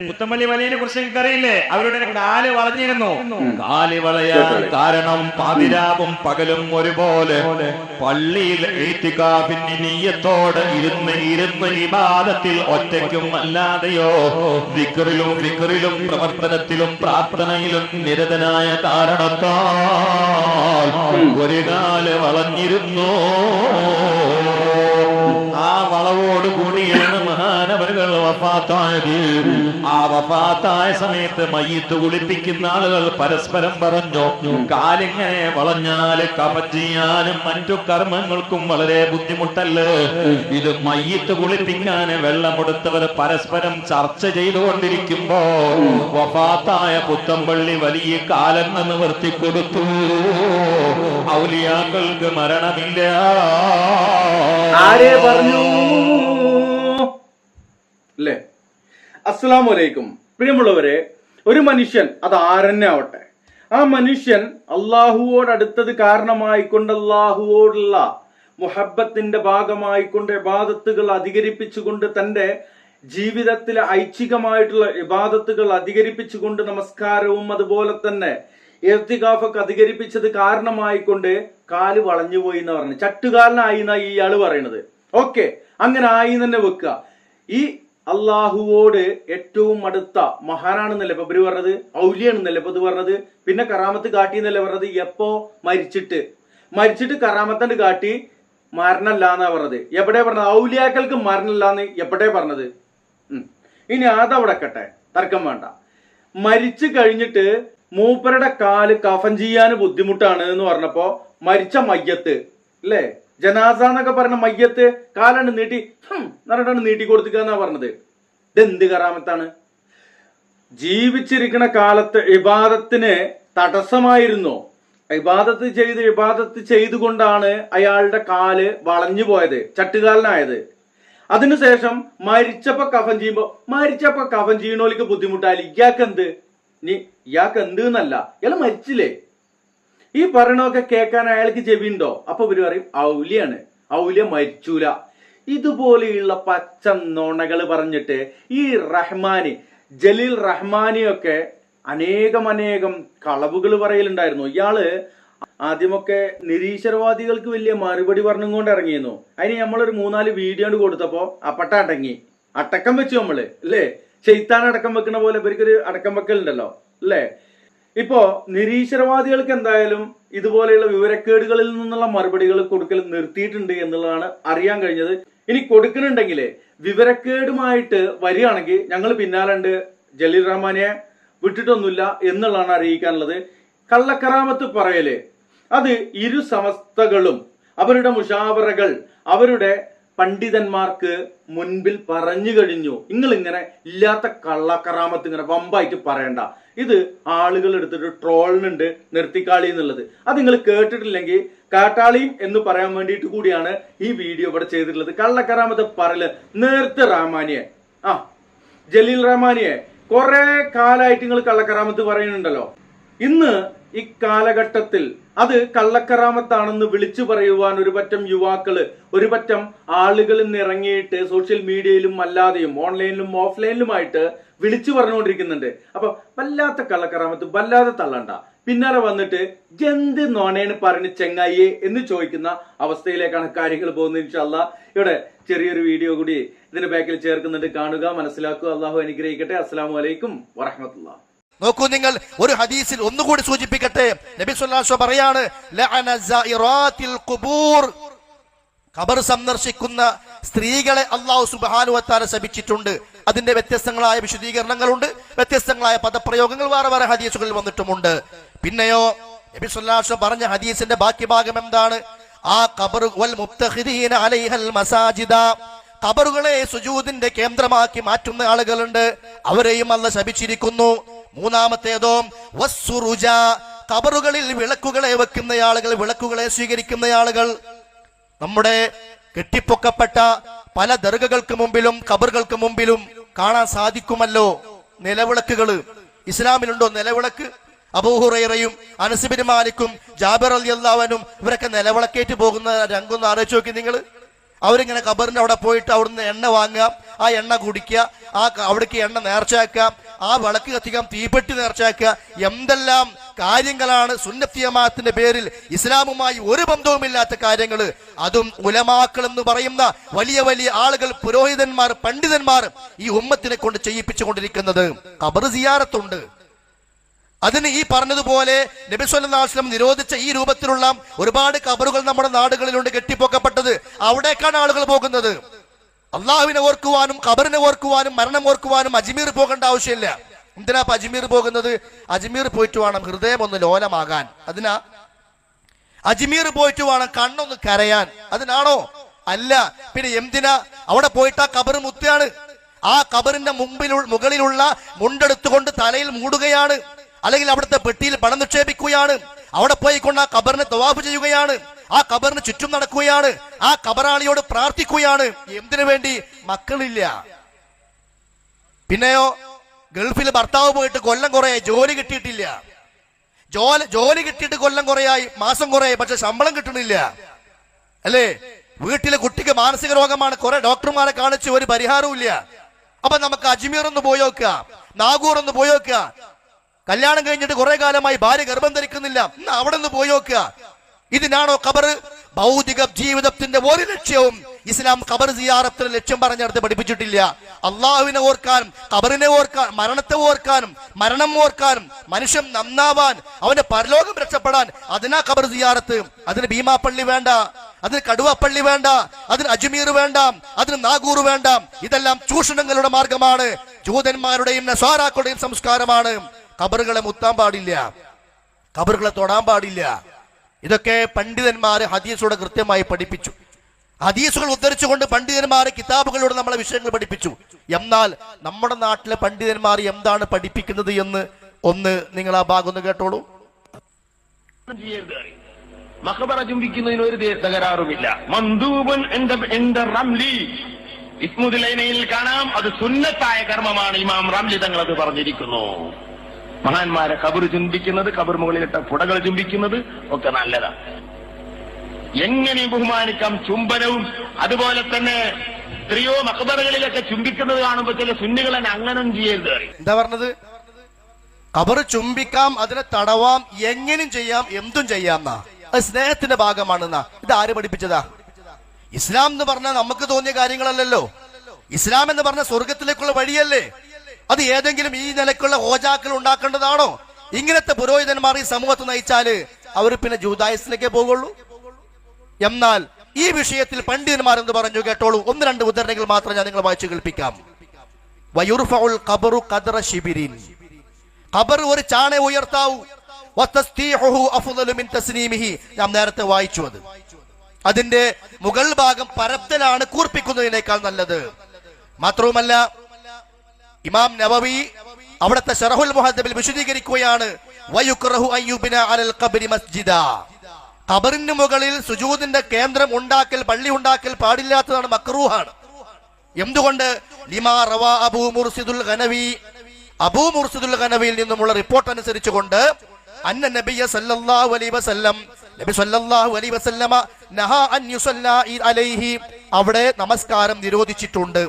പുത്തമ്പള്ളി വലിയെ കുറിച്ച് നിങ്ങൾക്കറിയില്ലേ? അവരുടെ കാല് വളഞ്ഞിരുന്നു. കാല് വളയാൻ കാരണം പാതിരാവും പകലും ഒരുപോലെ പള്ളിയിൽ ഇഅ്തികാഫിന്റെ നിയ്യത്തോടെ ഇരുന്ന് ഇബാദത്തിൽ ഒറ്റയ്ക്കും അല്ലാതെയോ ദിക്റിലും പ്രവർത്തനത്തിലും പ്രാർത്ഥനയിലും നിരതനായ കാരണത്താൽ ഒരു കാല് വളഞ്ഞിരുന്നു. ആ വളവോട് കൂടിയാണ് മഹാനവരുകൾ വഫാത്തായത്. ആ വഫാത്തായ സമയത്ത് മയ്യിത്ത് കുളിപ്പിക്കുന്ന ആളുകൾ പരസ്പരം പറഞ്ഞു, കാലിങ്ങനെ വളഞ്ഞാല് കഫൻ ചെയ്യാനും മറ്റു കർമ്മങ്ങൾക്കും വളരെ ബുദ്ധിമുട്ടല്ലേ. ഇത് മയ്യിത്ത് കുളിപ്പിക്കാൻ വെള്ളമെടുത്തവർ പരസ്പരം ചർച്ച ചെയ്തുകൊണ്ടിരിക്കുമ്പോ വഫാത്തായ പുത്തമ്പള്ളി വലിയ കാലങ്ങൾ നിവർത്തി കൊടുത്തു. ഔലിയാക്കൾക്ക് മരണമില്ല. ആരെ പറഞ്ഞു അല്ലേ? അസ്സലാമു അലൈക്കും. പ്രിയമുള്ളവരെ, ഒരു മനുഷ്യൻ, അത് ആരെന്നെ ആവട്ടെ, ആ മനുഷ്യൻ അള്ളാഹുവോടടുത്തത് കാരണമായിക്കൊണ്ട് അള്ളാഹുവോടുള്ള മുഹബത്തിന്റെ ഭാഗമായിക്കൊണ്ട് ഇബാദത്തുകൾ അധികരിപ്പിച്ചുകൊണ്ട് തന്റെ ജീവിതത്തിലെ ഐച്ഛികമായിട്ടുള്ള ഇബാദത്തുകൾ അധികരിപ്പിച്ചുകൊണ്ട് നമസ്കാരവും അതുപോലെ തന്നെ ഇഅ്തികാഫൊക്കെ അധികരിപ്പിച്ചത് കാരണമായിക്കൊണ്ട് കാല് വളഞ്ഞുപോയി എന്ന് പറഞ്ഞു. ചട്ടുകാലനായി എന്നാ ഇയാള് പറയണത്. ഓക്കെ, അങ്ങനെ ആയി തന്നെ വെക്കുക. ഈ അള്ളാഹുവോട് ഏറ്റവും അടുത്ത മഹാനാണെന്നല്ലേ ഇപ്പൊ ഇവര് പറഞ്ഞത്, ഔലിയാണെന്നല്ലേ ഇപ്പൊ ഇത് പറഞ്ഞത്. പിന്നെ കറാമത്ത് കാട്ടി എന്നല്ലേ പറഞ്ഞത്. എപ്പോ? മരിച്ചിട്ട് കറാമത്തണ്ട് കാട്ടി മരണല്ല എന്നാ പറഞ്ഞത്. എവിടെ പറഞ്ഞത്? ഔലിയാക്കൾക്ക് മരണല്ലാന്ന് എവിടെ പറഞ്ഞത്? ഇനി അതവിടെ കട്ടെ, തർക്കം വേണ്ട. മരിച്ചു കഴിഞ്ഞിട്ട് മൂപ്പരുടെ കാല് കഫൻ ചെയ്യാൻ ബുദ്ധിമുട്ടാണ് എന്ന് പറഞ്ഞപ്പോ മരിച്ച മയ്യത്ത് അല്ലേ, ജനാസ എന്നൊക്കെ പറഞ്ഞ മയ്യത്ത് കാലാണ് നീട്ടി എന്നിട്ടാണ് നീട്ടി കൊടുത്തുക പറഞ്ഞത്. ഇതെന്ത് കറാമത്താണ്? ജീവിച്ചിരിക്കുന്ന കാലത്ത് ഇബാദത്തിന് തടസ്സമായിരുന്നോ? ഇബാദത്ത് ചെയ്തുകൊണ്ടാണ് അയാളുടെ കാല് വളഞ്ഞു പോയത്, ചട്ടുകാലനായത്. അതിനുശേഷം മരിച്ചപ്പോ കഫൻ ചെയ്യണോലിക്ക് ബുദ്ധിമുട്ടായാലും ഇയാൾക്ക് എന്ത് എന്നല്ല, ഇയാൾ മരിച്ചില്ലേ? ഈ പറയണൊക്കെ കേൾക്കാൻ അയാൾക്ക് ചെവിയുണ്ടോ? അപ്പൊ ഇവര് പറയും ഔലിയാണ്, ഔലിയ മരിച്ചൂല. ഇതുപോലെയുള്ള പച്ച നുണകൾ പറഞ്ഞിട്ട് ഈ ജലീൽ റഹ്മാനിയൊക്കെ അനേകം കളവുകൾ പറയലുണ്ടായിരുന്നു. ഇയാള് ആദ്യമൊക്കെ നിരീശ്വരവാദികൾക്ക് വലിയ മറുപടി പറഞ്ഞുകൊണ്ട് ഇറങ്ങിയിരുന്നു. അതിന് നമ്മളൊരു 3-4 വീഡിയോ കൊടുത്തപ്പോ അപ്പട്ട അടക്കം വെച്ചു നമ്മള് അല്ലേ. ശൈത്താൻ അടക്കം വെക്കണ പോലെ ഇവർക്കൊരു അടക്കം വെക്കലുണ്ടല്ലോ അല്ലേ. ഇപ്പോ നിരീശ്വരവാദികൾക്ക് എന്തായാലും ഇതുപോലെയുള്ള വിവരക്കേടുകളിൽ നിന്നുള്ള മറുപടികൾ കൊടുക്കൽ നിർത്തിയിട്ടുണ്ട് എന്നുള്ളതാണ് അറിയാൻ കഴിഞ്ഞത്. ഇനി കൊടുക്കുന്നുണ്ടെങ്കിലേ വിവരക്കേടുമായിട്ട് വരികയാണെങ്കിൽ ഞങ്ങൾ പിന്നാലുണ്ട്, ജലീൽ റഹ്മാനിയെ വിട്ടിട്ടൊന്നുമില്ല എന്നുള്ളതാണ് അറിയിക്കാനുള്ളത്. കള്ളക്കറാമത്ത് പറയല് അത് ഇരു സമസ്തകളും അവരുടെ മുഷാവറകൾ അവരുടെ പണ്ഡിതന്മാർക്ക് മുൻപിൽ പറഞ്ഞു കഴിഞ്ഞു. നിങ്ങൾ ഇങ്ങനെ ഇല്ലാത്ത കള്ളക്കറാമത്ത് ഇങ്ങനെ വമ്പായിട്ട് പറയണ്ട. ഇത് ആളുകൾ എടുത്തിട്ട് ട്രോളിനുണ്ട് നിർത്തിക്കാളി എന്നുള്ളത്. അത് നിങ്ങൾ കേട്ടിട്ടില്ലെങ്കിൽ കാട്ടാളിയും എന്ന് പറയാൻ വേണ്ടിയിട്ട് കൂടിയാണ് ഈ വീഡിയോ ഇവിടെ ചെയ്തിട്ടുള്ളത്. കള്ളക്കറാമത്ത് പറയല് നേരത്തെ റഹ്മാനിയെ ജലീൽ റഹ്മാനിയെ കുറെ കാലമായിട്ട് നിങ്ങൾ കള്ളക്കറാമത്ത് പറയുന്നുണ്ടല്ലോ. ഇന്ന് ഈ കാലഘട്ടത്തിൽ അത് കള്ളക്കറാമത്താണെന്ന് വിളിച്ചു പറയുവാൻ ഒരു പറ്റം യുവാക്കള്, ഒരു പറ്റം ആളുകളിൽ നിന്ന് ഇറങ്ങിയിട്ട് സോഷ്യൽ മീഡിയയിലും അല്ലാതെയും ഓൺലൈനിലും ഓഫ്ലൈനിലുമായിട്ട് വിളിച്ചു പറഞ്ഞുകൊണ്ടിരിക്കുന്നുണ്ട്. അപ്പൊ വല്ലാത്ത കള്ളക്കറാമത്ത് വല്ലാതെ തള്ളണ്ട. പിന്നാലെ വന്നിട്ട് ജന്ത് നോണേന് പറഞ്ഞ് ചെങ്ങായിയെ എന്ന് ചോദിക്കുന്ന അവസ്ഥയിലേക്കാണ് കാര്യങ്ങൾ പോകുന്നത്. ഇൻഷാ അല്ലാഹ് ഇവിടെ ചെറിയൊരു വീഡിയോ കൂടി ഇതിന്റെ ബാക്കിൽ ചേർക്കുന്നുണ്ട്, കാണുക, മനസ്സിലാക്കുക. അള്ളാഹു അനുഗ്രഹിക്കട്ടെ. അസ്സലാമു അലൈക്കും വറഹ്മത്തുള്ളാഹി. നോക്കൂ, നിങ്ങൾ ഒരു ഹദീസിൽ ഒന്നുകൂടി സൂചിപ്പിക്കട്ടെ. നബി സ്വല്ലല്ലാഹു അലൈഹി വസല്ലം പറയാണ്, ലഅന സൈറാത്തിൽ ഖുബൂർ, ഖബർ സന്ദർശിക്കുന്ന സ്ത്രീകളെ അല്ലാഹു സുബ്ഹാനഹു വ തആല ശപിച്ചിട്ടുണ്ട്. അതിന്റെ വ്യത്യസ്തങ്ങളായ വിശദീകരണങ്ങളുണ്ട്, വ്യത്യസ്തങ്ങളായ പദപ്രയോഗങ്ങൾ വേറെ ഹദീസുകളിൽ വന്നിട്ടുമുണ്ട്. പിന്നെയോ നബി സ്വല്ലല്ലാഹു അലൈഹി വസല്ലം പറഞ്ഞ ഹദീസിന്റെ ബാക്കി ഭാഗം എന്താണ്? ആ ഖബർ വൽ മുബ്തഖിദീന അലൈഹൽ മസാജിദ, ഖബറുകളെ സുജൂദിന്റെ കേന്ദ്രമാക്കി മാറ്റുന്ന ആളുകളുണ്ട്, അവരെയും അല്ലാഹു ശപിച്ചിരിക്കുന്നു. മൂന്നാമത്തേതോ വസ്സുറുജ, ഖബറുകളിൽ വിളക്കുകളെ വെക്കുന്ന ആളുകൾ, വിളക്കുകളെ സ്വീകരിക്കുന്ന ആളുകൾ. നമ്മുടെ കെട്ടിപ്പൊക്കപ്പെട്ട പല ദർഗകൾക്ക് മുമ്പിലും ഖബറുകൾക്ക് മുമ്പിലും കാണാൻ സാധിക്കുമല്ലോ നിലവിളക്കുകൾ. ഇസ്ലാമിലുണ്ടോ നിലവിളക്ക്? അബൂ ഹുറൈറയും അനസ് ബിൻ മാലിക്കും ജാബിർ റളിയല്ലാഹു അൻഹും ഇവരൊക്കെ നിലവിളക്കേറ്റ് പോകുന്ന രംഗൊന്ന് ആലോചിച്ച് നോക്കി നിങ്ങൾ. അവരിങ്ങനെ ഖബറിന്റെ അവിടെ പോയിട്ട് അവിടുന്ന് എണ്ണ വാങ്ങുക, ആ എണ്ണ കുടിക്കുക, അവിടേക്ക് എണ്ണ നേർച്ചയാക്കുക, ആ വിളക്ക് കത്തിക്കാൻ തീപ്പെട്ടി നേർച്ചയാക്കുക, എന്തെല്ലാം കാര്യങ്ങളാണ് സുന്നത്ത് ജമാഅത്തിന്റെ പേരിൽ ഇസ്ലാമുമായി ഒരു ബന്ധവുമില്ലാത്ത കാര്യങ്ങൾ. അതും ഉലമാക്കൾ എന്ന് പറയുന്ന വലിയ വലിയ ആളുകൾ, പുരോഹിതന്മാർ, പണ്ഡിതന്മാർ ഈ ഉമ്മത്തിനെ കൊണ്ട് ചെയ്യിപ്പിച്ചുകൊണ്ടിരിക്കുന്നത്. ഖബർ സിയാറത്തുണ്ട്. അതിന് ഈ പറഞ്ഞതുപോലെ നബി സല്ലല്ലാഹു അലൈഹി വസല്ലം നിരോധിച്ച ഈ രൂപത്തിലുള്ള ഒരുപാട് ഖബറുകൾ നമ്മുടെ നാടുകളിലുണ്ട് കെട്ടിപ്പൊക്കപ്പെട്ടത്. അവിടേക്കാണ് ആളുകൾ പോകുന്നത്. അള്ളാഹുവിനെ ഓർക്കുവാനും ഖബറിനെ ഓർക്കുവാനും മരണം ഓർക്കുവാനും അജ്മീർ പോകേണ്ട ആവശ്യമില്ല. എന്തിനാ ഇപ്പൊ അജ്മീർ പോകുന്നത്? അജ്മീർ പോയിട്ട് വേണം ഹൃദയം ഒന്ന് ലോലമാകാൻ. അതിനാ അജ്മീർ പോയിട്ട് വേണം കണ്ണൊന്ന് കരയാൻ. അതിനാണോ? അല്ല. പിന്നെ എന്തിനാ അവിടെ പോയിട്ട്? ആ ഖബർ മുത്താണ്. ആ ഖബറിന്റെ മുകളിലുള്ള മുണ്ടെടുത്തുകൊണ്ട് തലയിൽ മൂടുകയാണ്, അല്ലെങ്കിൽ അവിടുത്തെ പെട്ടിയിൽ പണം നിക്ഷേപിക്കുകയാണ്. അവിടെ പോയിക്കൊണ്ട് ആ ഖബറിനെ തവാഫ് ചെയ്യുകയാണ്, ആ ഖബറിന് ചുറ്റും നടക്കുകയാണ്, ആ ഖബറാളിയോട് പ്രാർത്ഥിക്കുകയാണ്. എന്തിനു വേണ്ടി? മക്കളില്ല. പിന്നെയോ ഗൾഫിൽ ഭർത്താവ് പോയിട്ട് കൊല്ലം കുറയായി, ജോലി കിട്ടിയിട്ടില്ല. ജോലി കിട്ടിയിട്ട് കൊല്ലം കുറയായി, മാസം കുറയായി, പക്ഷെ ശമ്പളം കിട്ടണില്ല, അല്ലേ? വീട്ടിലെ കുട്ടിക്ക് മാനസിക രോഗമാണ്, കുറെ ഡോക്ടർമാരെ കാണിച്ച് ഒരു പരിഹാരവും ഇല്ല. അപ്പൊ നമുക്ക് അജ്മീർ ഒന്ന് പോയി നോക്കുക, നാഗൂർ ഒന്ന് പോയി നോക്കുക. കല്യാണം കഴിഞ്ഞിട്ട് കുറെ കാലമായി ഭാര്യ ഗർഭം ധരിക്കുന്നില്ല, അവിടെ നിന്ന് പോയി നോക്കുക. ഇതിനാണോ ഖബർ? ഭൗതിക ജീവിതത്തിന്റെ ഒരു ലക്ഷ്യവും ഇസ്ലാം ഖബർ സിയാറത്തിന് ലക്ഷ്യം പറഞ്ഞെടുത്ത് പഠിപ്പിച്ചിട്ടില്ല. അള്ളാഹുവിനെ ഓർക്കാനും ഖബറിനെ ഓർക്കാനും മരണത്തെ ഓർക്കാനും മരണം ഓർക്കാനും മനുഷ്യൻ നന്നാവാൻ അവന്റെ പരലോകം രക്ഷപ്പെടാൻ അതിനാ ഖബർ സിയാറത്ത്. അതിന് ഭീമാപ്പള്ളി വേണ്ട, അതിന് കടുവപ്പള്ളി വേണ്ട, അതിന് അജ്മീർ വേണ്ട, അതിന് നാഗൂർ വേണ്ട. ഇതെല്ലാം ചൂഷണങ്ങളുടെ മാർഗമാണ്, ജൂതന്മാരുടെയും നസ്വാറാക്കളുടെയും സംസ്കാരമാണ്. ഖബറുകളെ മുത്താൻ പാടില്ല, ഖബറുകളെ തൊടാൻ പാടില്ല. ഇതൊക്കെ പണ്ഡിതന്മാർ ഹദീസോടെ കൃത്യമായി പഠിപ്പിച്ചു. ഹദീസുകൾ ഉദ്ധരിച്ചുകൊണ്ട് പണ്ഡിതന്മാർ കിതാബുകളിലൂടെ നമ്മളെ വിഷയങ്ങൾ പഠിപ്പിച്ചു. എന്നാൽ നമ്മുടെ നാട്ടിലെ പണ്ഡിതന്മാർ എന്താണ് പഠിപ്പിക്കുന്നത് എന്ന് ഒന്ന് നിങ്ങൾ ആ ഭാഗം ഒന്ന് കേട്ടോളൂ. മഖബറ ചുംബിക്കുന്നതിന് ഒരു തകരാറുമില്ല. മന്ദൂബൻ റംലി ഇസ്മുദ്ദീനയിൽ കാണാം, അത് സുന്നത്തായ കർമ്മമാണ്. ഇമാം റംലി തങ്ങൾ അത് പറഞ്ഞിരിക്കുന്നു. മഹാന്മാരെ ഖബർ ചുംബിക്കുന്നത്, ഖബർ മുകളിലിട്ട പുടകൾ ചുംബിക്കുന്നത് ഒക്കെ നല്ലതാണ്. എങ്ങനെ ബഹുമാനിക്കാം ചുംബനവും. അതുപോലെ തന്നെ എത്രയോ മഖബറുകളിലൊക്കെ ചുംബിക്കുന്നത് കാണുമ്പോൾ ചില സുന്നികൾ തന്നെ അങ്ങനെ ചെയ്യരുത്. എന്താ പറഞ്ഞത്? ഖബർ ചുംബിക്കാം, അതിനെ തടവാം, എങ്ങനെയും ചെയ്യാം, എന്തും ചെയ്യാം. അത് സ്നേഹത്തിന്റെ ഭാഗമാണെന്നാ. ഇത് ആര് പഠിപ്പിച്ചതാ? ഇസ്ലാം എന്ന് പറഞ്ഞാൽ നമുക്ക് തോന്നിയ കാര്യങ്ങളല്ലല്ലോ. ഇസ്ലാം എന്ന് പറഞ്ഞ സ്വർഗത്തിലേക്കുള്ള വഴിയല്ലേ? അത് ഏതെങ്കിലും ഈ നിലക്കുള്ള ഹോജാക്കൾ ഉണ്ടാക്കേണ്ടതാണോ? ഇങ്ങനത്തെ പുരോഹിതന്മാർ ഈ സമൂഹത്തെ നയിച്ചാല് അവർ പിന്നെ ജൂദായിസിലേക്കേ പോകുള്ളൂ. എന്നാൽ ഈ വിഷയത്തിൽ പണ്ഡിതന്മാർ എന്ന് പറഞ്ഞു കേട്ടോളൂ. ഒന്ന് രണ്ട് ഉദാഹരണങ്ങൾ മാത്രം ഞാൻ നിങ്ങൾ വായിച്ചു കേൾപ്പിക്കാം. വയുർഫഉൽ ഖബറു ഖദ്റ ശിബിരിൻ, ഖബർ ഒരു ചാണ ഉയർത്താവൂ. വതസ്തീഹുഹു അഫ്ളലു മിൻ തസ്നീമിഹി, ഞാൻ നേരത്തെ വായിച്ചു. അതിന്റെ മുകൾ ഭാഗം പരത്തലാണ് കൂർപ്പിക്കുന്നതിനേക്കാൾ നല്ലത്. മാത്രവുമല്ല ഇമാം നവവി അവിടുത്തെ ശറഹുൽ മുഹദ്ദബിൽ വിശദീകരിക്കുകയാണ്, വയുക്റഹു അയ്യുബിന അലൽ ഖബ്രി മസ്ജിദ, ഖബറിന് മുകളിൽ സുജൂദിന്റെ കേന്ദ്രം ഉണ്ടാക്കൽ, പള്ളി ഉണ്ടാക്കൽ പാടില്ലാത്തതാണ്, മക്റൂഹാണ്. എന്തുകൊണ്ട്? ലിമാ റവാ അബൂ മുർസിദുൽ ഗനവി, അബൂ മുർസിദുൽ ഗനവിയിൽ നിന്നുമുള്ള റിപ്പോർട്ട് അനുസരിച്ചുകൊണ്ട് അന്ന നബിയ സല്ലല്ലാഹു അലൈഹി വസല്ലം, നബി സല്ലല്ലാഹു അലൈഹി വസല്ലമ നഹാ അൻ യുസല്ലാ അലൈഹി, അവിടെ നമസ്കാരം നിരോധിച്ചിട്ടുണ്ട്.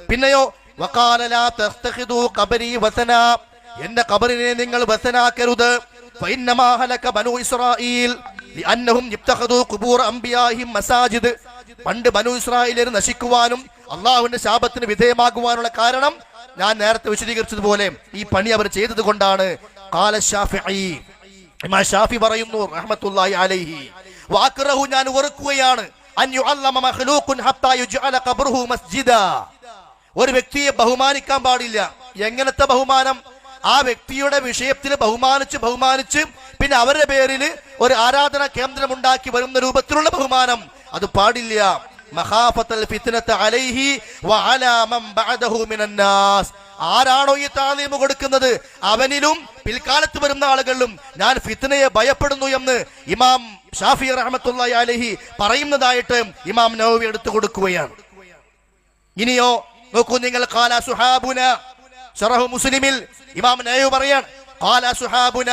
പിന്നെയോ വഖാല ലാ തഖ്തഖിദു ഖബരി വസന, എന്റെ ഖബറിനെ നിങ്ങൾ വസനാക്കരുത്. ഫഇന്നമാ ഹലക ബനൂ ഇസ്രായീൽ ലിഅന്നഹും യബ്തഖദു ഖുബൂർ അംബിയാഹിം മസാജിദ്, പണ്ട് ബനൂ ഇസ്രായേലിൽ നശിക്കുവാനും അള്ളാഹുവിന്റെ ശാപത്തിന് വിധേയമാകുവാനുള്ള കാരണം ഞാൻ നേരത്തെ വിശദീകരിച്ചതുപോലെ ഈ പണി അവർ ചെയ്തത് കൊണ്ടാണ്. ഖാല ശാഫിഈ, ഇമാം ഷാഫി പറയുന്നു റഹ്മത്തുള്ളാഹി അലൈഹി, വഅക്റഹു, ഞാൻ വെറുക്കുകയാണ്, അൻ യുഅല്ലമ മഖ്ലൂഖുൻ ഹത്താ യുജ്അല ഖബ്റുഹു മസ്ജിദാ, ഒരു വ്യക്തിയെ ബഹുമാനിക്കാൻ പാടില്ല. എങ്ങനത്തെ ബഹുമാനം? ആ വ്യക്തിയുടെ വിഷയത്തിൽ ബഹുമാനിച്ച് പിന്നെ അവരുടെ പേരിൽ ഒരു ആരാധനാ കേന്ദ്രം ഉണ്ടാക്കി വരുന്ന രൂപത്തിലുള്ള ബഹുമാനം, അത് പാടില്ല. മഖാഫത്തൽ ഫിത്നത അലൈഹി വഅലാ മൻ ബഅദഹു മിനൻ നാസ്, ആരാണോ ഈ താലീമ് കൊടുക്കുന്നത് അവനിലും പിൽക്കാലത്ത് വരുന്ന ആളുകളിലും ഞാൻ ഫിത്നയെ ഭയപ്പെടുന്നു എന്ന് ഇമാം ഷാഫി റഹ്മത്തുള്ളാഹി അലൈഹി പറയുന്നതായിട്ട് ഇമാം നവവി എടുത്തു കൊടുക്കുകയാണ്. ഇനിയോ നോക്കൂ നിങ്ങൾ, ഖാല സുഹാബുന, ശറഹു മുസ്ലിമിൽ ഇമാം നവവി പറയാണ്, ഖാല സുഹാബുന,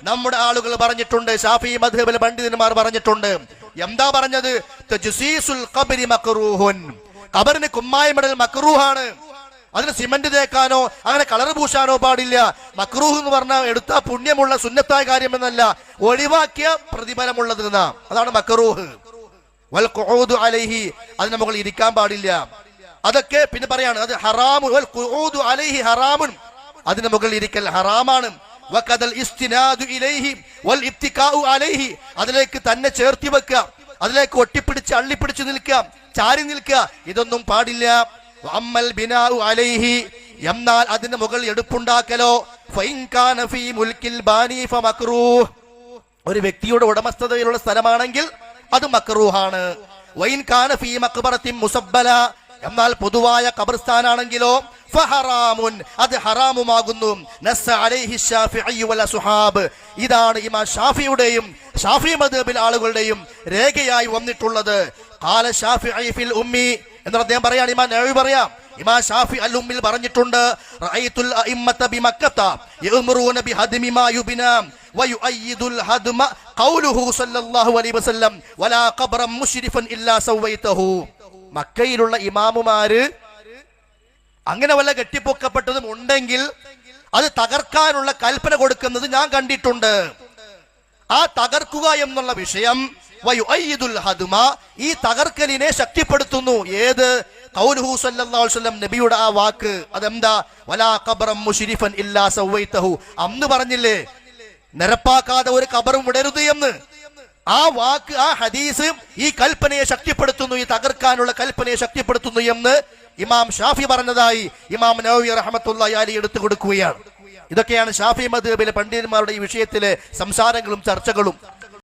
നമ്മുടെ ആളുകൾ പറഞ്ഞിട്ടുണ്ട്, ഷാഫി മദ്ഹബിലെ പണ്ഡിതന്മാർ പറഞ്ഞിട്ടുണ്ട്, എന്താ പറഞ്ഞത്? തജ്സീസുൽ ഖബ്രി മക്റൂഹുൻ, ഖബറിന് കുമ്മായമിടൽ മക്റൂഹാണ്. അതിന് സിമന്റ് തേക്കാനോ അങ്ങനെ കളർ പൂശാനോ പാടില്ല. മക്റൂഹ് എന്ന് പറഞ്ഞാൽ എടുത്താൽ പുണ്യമുള്ള സുന്നത്തായ കാര്യമെന്നല്ല, ഒഴിവാക്കിയ പ്രതിഫലമുള്ളത് എന്നാ, അതാണ് മക്റൂഹ്. വൽ ഖുഊദു അലൈഹി, അതിന് മുകളിൽ ഇരിക്കാൻ പാടില്ല. അതൊക്കെ പിന്നെ പറയാണ് അത് ഹറാമു. വൽ ഖുഊദു അലൈഹി ഹറാമുൻ, അതിന് മുകളിൽ ഇരിക്കൽ ഹറാമാണ്. വഖദൽ ഇസ്തിനാദു ഇലൈഹി വൽ ഇബ്തികാഉ അലൈഹി, അതിലേക്ക് തന്നെ ചേർത്തി വെക്കുക, അതിലേക്ക് ഒട്ടിപ്പിടിച്ച് അള്ളിപ്പിടിച്ച് നിൽക്കുക, ചാരി നിൽക്കുക, ഇതൊന്നും പാടില്ല. അമ്മൽ ബിനാഉ അലൈഹി, എന്നാൽ അതിന് മുകളിൽ എടുപ്പുണ്ടാക്കലോ ഫൈൻ കാന ഫീ മുൽക്കിൽ ബാനി ഫമക്റൂഹ്, ഒരു വ്യക്തിയുടെ ഉടമസ്ഥതയിലുള്ള സ്ഥലമാണെങ്കിൽ അത് മക്റൂഹാണ്. വൈൻ കാന ഫീ മഖ്ബറത്തിൻ മുസബ്ബല, എന്നാൽ പൊതുവായ ഖബർസ്ഥാനാണെങ്കിലോ ഫഹറാമുൻ, അത് ഹറാമുമാകുന്നു. നസ്സ അലൈഹി ശാഫിഈ വൽ അസ്ഹാബ്, ഇതാണ് ഇമാം ഷാഫിയുടെയും ഷാഫി മദ്ഹബിൽ ആളുകളുടെയും രേഖയായി വന്നിട്ടുള്ളത്. ഖാല ശാഫിഈ ഫിൽ ഉമ്മി എന്ന് അദ്ദേഹം പറയാണ്, ഇമാം നവവി പറയാം, ഇമാം ഷാഫി അൽ ഉമ്മിൽ പറഞ്ഞിട്ടുണ്ട്, റഅയ്തുൽ അഇമ്മത ബിമക്കത യഅ്മുറൂന ബിഹദ്മി മാ യുബ്നാ വയുഅയ്യിദുൽ ഹദ്മ ഖൗലുഹു സല്ലല്ലാഹു അലൈഹി വസല്ലം വലാ ഖബ്റൻ മുശ്രിഫൻ ഇല്ലാ സവൈതഹു. മക്കയിലുള്ള ഇമാമുമാര് അങ്ങനെ വല്ല കെട്ടിപ്പൊക്കപ്പെട്ടതും ഉണ്ടെങ്കിൽ അത് തകർക്കാനുള്ള കൽപ്പന കൊടുക്കുന്നത് ഞാൻ കണ്ടിട്ടുണ്ട്. ആ തകർക്കുക എന്നുള്ള വിഷയം വയുഅയ്യിദുൽ ഹദ്മ, ഈ തകർക്കലിനെ ശക്തിപ്പെടുത്തുന്നു. ഏത്? ഖൗലുഹു സല്ലല്ലാഹു അലൈഹി വസല്ലം, നബിയുടെ ആ വാക്ക്. അതെന്താ? വലാ ഖബ്റൻ മുശ്രിഫൻ ഇല്ലാ സവൈതഹു, അന്ന് പറഞ്ഞില്ലേ നിരപ്പാക്കാതെ ഒരു ഖബറും വിടരുത് എന്ന്. ആ വാക്ക്, ആ ഹദീസ് ഈ കൽപ്പനയെ ശക്തിപ്പെടുത്തുന്നു, ഈ തകർക്കാനുള്ള കൽപ്പനയെ ശക്തിപ്പെടുത്തുന്നു എന്ന് ഇമാം ഷാഫി പറഞ്ഞതായി ഇമാം നവവി റഹ്മത്തുള്ളാഹി അലൈഹി എടുത്തു കൊടുക്കുകയാണ്. ഇതൊക്കെയാണ് ഷാഫി മദ്ഹബിലെ പണ്ഡിതന്മാരുടെ ഈ വിഷയത്തിലെ സംസാരങ്ങളും ചർച്ചകളും.